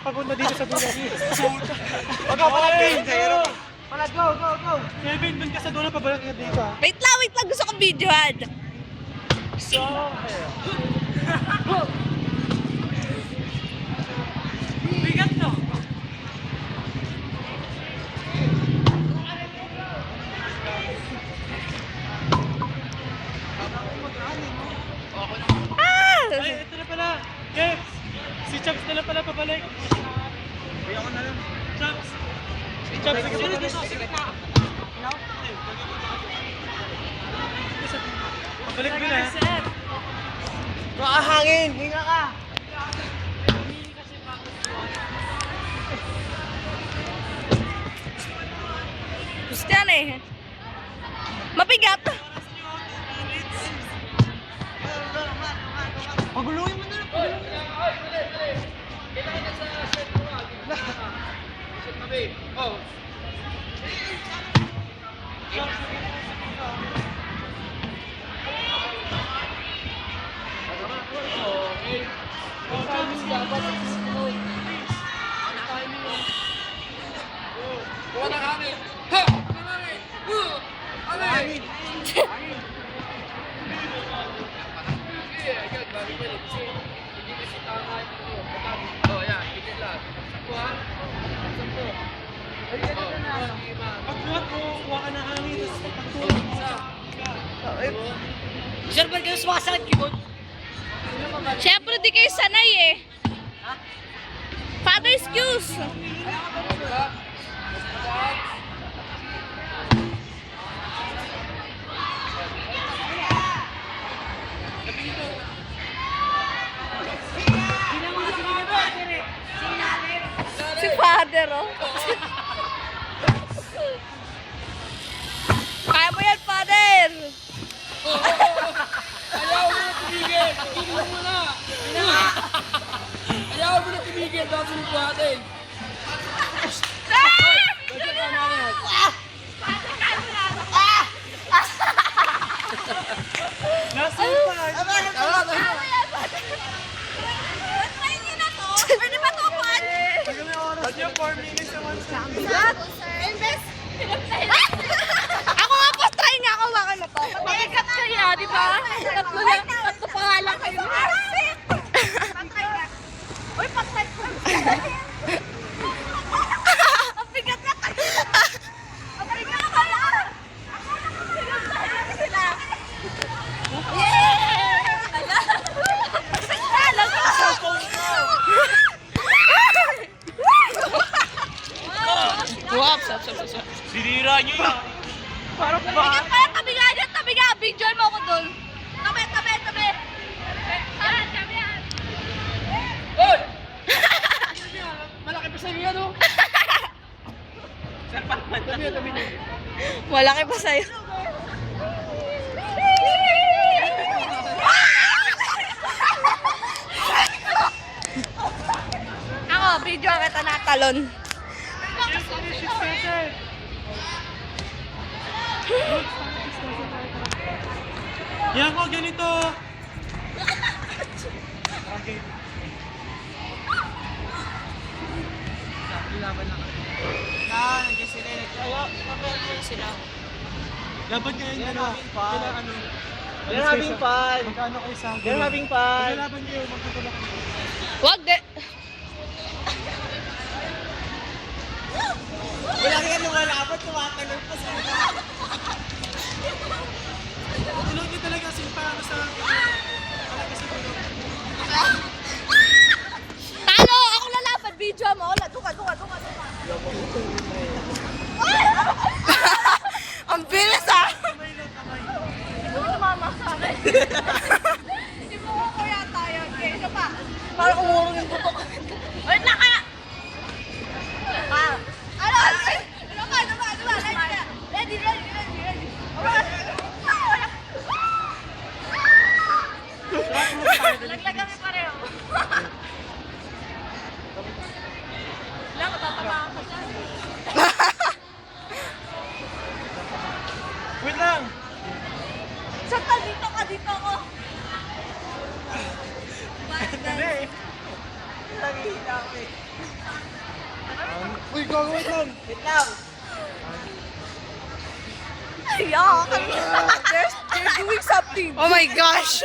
papunta dito sa dulo. Wag ka pala, Kevin. Pala, go. Kevin, dun ka sa dulo, pabalik ka dito. Wait lang. Gusto kong videohan. So, bigat no? Ay, ito na pala. Kev, si Chubbs na lang pala pabalik. Kaya ako na lang. Chubbs. Si Chubbs na pabalik. Pabalik mo na. Makahangin! Hinga ka! Gusto yan eh. Mabigat. Paguluhin mo na lang! Pagbuhat mo, kuha ka na hangin, tapos pagtulog mo. Sir, ba't kayo sumasakit kibot? Siyempre di kayo sanay eh. Father excuse. Si father oh. Kaya mo yan, father. Ayaw mo na tumigil! Tumigil mo na! Ayaw mo na tumigil! Tapos mo buhatin! Bagay ka na yan! Nasa pa. Pwede ba ito, Juan? Tagal na oras niya, 4 minutes na 1 second. Ako nga po, try nga ako baka na to. Mag-ikat kayo, di ba? Tatlo pa nga lang kayo. Uy, patay ko. Ang bigat na kayo. Ang bigat na kayo. Sinira niyo yan. Parang Bigat pa yan, tabi nga dyan, tabi nga. Video mo ako dun. Tabi. Hoy! Malaki pa sa'yo yan, oh! Tabi niyo. Malaki pa sa'yo. Ako, video kita natalon. Yan ko, ganito. Okay. Nandiyan sila. Sila. Laban kayo yung ano. Kailangan ano. They're having fun. Magkano kayo sa They're having fun. Maglalaban kayo, magtutulak kayo. Wag de. Wala kaya lumalapat, tumatalon pa sa Tulog niyo talaga kasi paano sa... Talaga sa tulog. Talo! Ako lalaban. Video mo. Duka. Ang bilis ah! Kamay lang, kamay. Hindi mo tumama sa akin. Hindi mo ko kaya tayo. Okay, isa pa. Parang umurong yung buto Uy, go, wait lang. Wait lang. Yeah, they're doing something. Oh my gosh.